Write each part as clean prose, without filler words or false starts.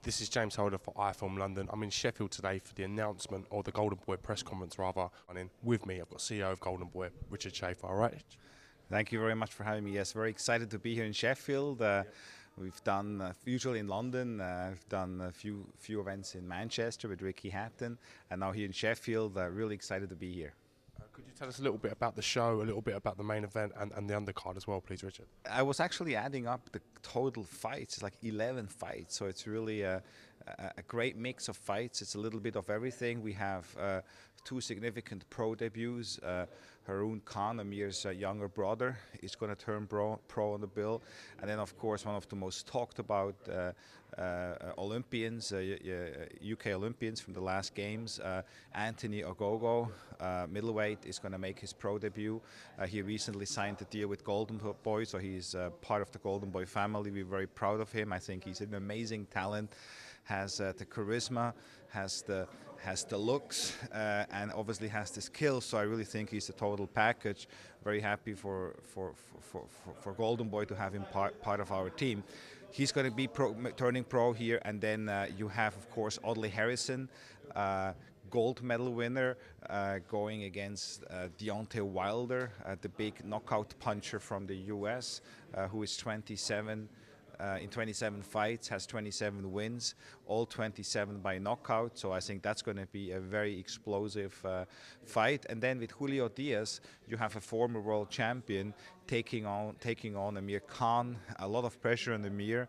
This is James Holder for iFilm London. I'm in Sheffield today for the announcement, or the Golden Boy press conference rather. And with me, I've got CEO of Golden Boy, Richard SCHAEFER. All right? Thank you very much for having me. Yes, very excited to be here in Sheffield. We've done usually in London. We've done a few events in Manchester with Ricky Hatton, and now here in Sheffield. Really excited to be here. Could you tell us a little bit about the show, a little bit about the main event and the undercard as well, please, Richard? I was actually adding up the total fights. It's like 11 fights, so it's really a great mix of fights. It's a little bit of everything. We have two significant pro debuts. Haroon Khan, Amir's younger brother, is going to turn pro on the bill. And then, of course, one of the most talked about Olympians, UK Olympians from the last games, Anthony Ogogo, middleweight, is going to make his pro debut. He recently signed a deal with Golden Boy, so he's part of the Golden Boy family. We're very proud of him. I think he's an amazing talent, has the charisma, has the looks, and obviously has the skills. So I really think he's a total package. Very happy for Golden Boy to have him part of our team. He's going to be turning pro here, and then you have, of course, Audley Harrison, gold medal winner, going against Deontay Wilder, the big knockout puncher from the US, who is 27. In 27 fights, has 27 wins, all 27 by knockout. So I think that's going to be a very explosive fight. And then with Julio Diaz, you have a former world champion taking on Amir Khan. A lot of pressure on Amir.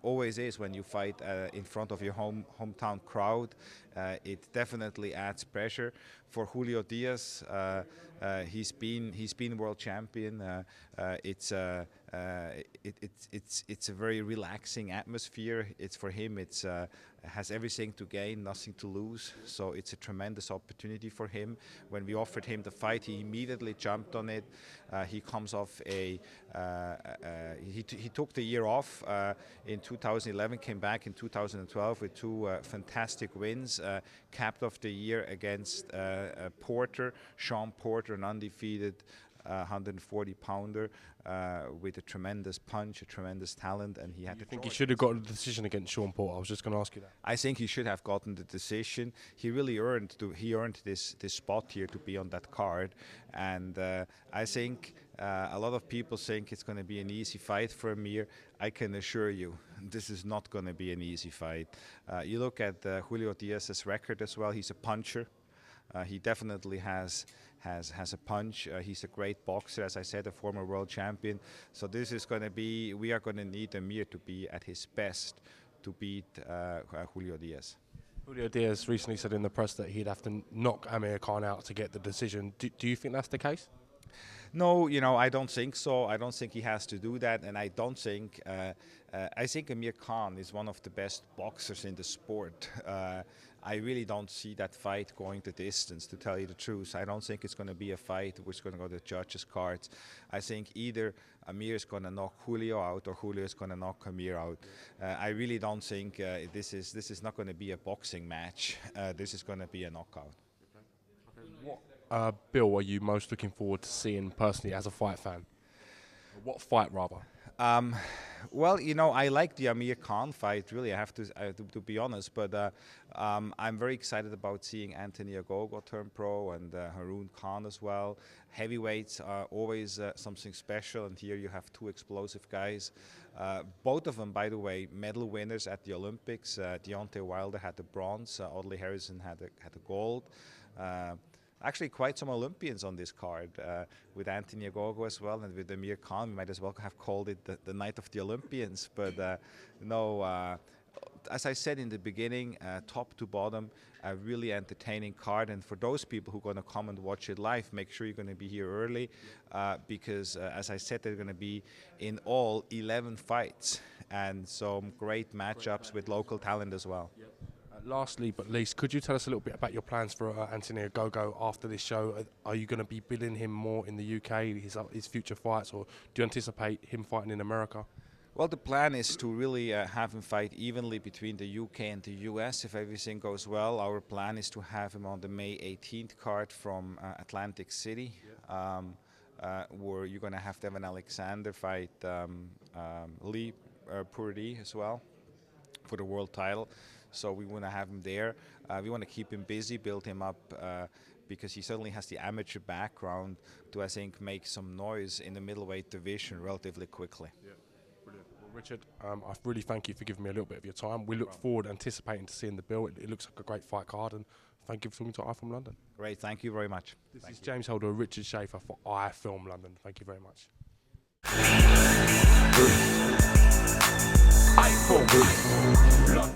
Always is when you fight in front of your hometown crowd. It definitely adds pressure for Julio Diaz. He's been world champion. It's a very relaxing atmosphere. It's for him. It's has everything to gain, nothing to lose. So it's a tremendous opportunity for him. When we offered him the fight, he immediately jumped on it. He comes off he took the year off in 2011, came back in 2012 with two fantastic wins. Capped off the year against Sean Porter, an undefeated 140-pounder with a tremendous punch, a tremendous talent, and he had. You think he should have gotten the decision against Sean Porter? I was just going to ask you that. I think he should have gotten the decision. He really earned this spot here to be on that card, and I think a lot of people think it's going to be an easy fight for Amir. I can assure you, this is not going to be an easy fight. You look at Julio Diaz's record as well. He's a puncher. He definitely has a punch. He's a great boxer, as I said, a former world champion. So this is going to be, we are going to need Amir to be at his best to beat Julio Diaz. Julio Diaz recently said in the press that he'd have to knock Amir Khan out to get the decision. Do you think that's the case? No, I don't think so. I don't think he has to do that, and I don't think. I think Amir Khan is one of the best boxers in the sport. I really don't see that fight going the distance, to tell you the truth. I don't think it's going to be a fight which is going to go to the judges' cards. I think either Amir is going to knock Julio out or Julio is going to knock Amir out. I really don't think this is not going to be a boxing match. This is going to be a knockout. What Bill are you most looking forward to seeing personally as a fight fan? What fight, rather? Well, I like the Amir Khan fight, really, I have to be honest, but I'm very excited about seeing Anthony Ogogo turn pro and Haroon Khan as well. Heavyweights are always something special, and here you have two explosive guys. Both of them, by the way, medal winners at the Olympics. Deontay Wilder had the bronze, Audley Harrison had the gold. Actually, quite some Olympians on this card, with Anthony Ogogo as well, and with Amir Khan. We might as well have called it the night of the Olympians. But no, as I said in the beginning, top to bottom, a really entertaining card. And for those people who are going to come and watch it live, make sure you're going to be here early, because, as I said, they're going to be in all 11 fights, and some great matchups with local talent as well. Lastly but least, could you tell us a little bit about your plans for Anthony Ogogo after this show? Are you going to be bidding him more in the UK, his future fights, or do you anticipate him fighting in America? Well, the plan is to really have him fight evenly between the UK and the US if everything goes well. Our plan is to have him on the May 18th card from Atlantic City, where you're going to have Devin Alexander fight Lee Purdy as well for the world title. So we want to have him there. We want to keep him busy, build him up, because he certainly has the amateur background to, I think, make some noise in the middleweight division relatively quickly. Yeah, brilliant. Well, Richard, I really thank you for giving me a little bit of your time. We look forward, anticipating to seeing the bill. It looks like a great fight card, and thank you for talking to I Film London. Great, thank you very much. This is James Holder, Richard SCHAEFER for I Film London. Thank you very much. I Film London.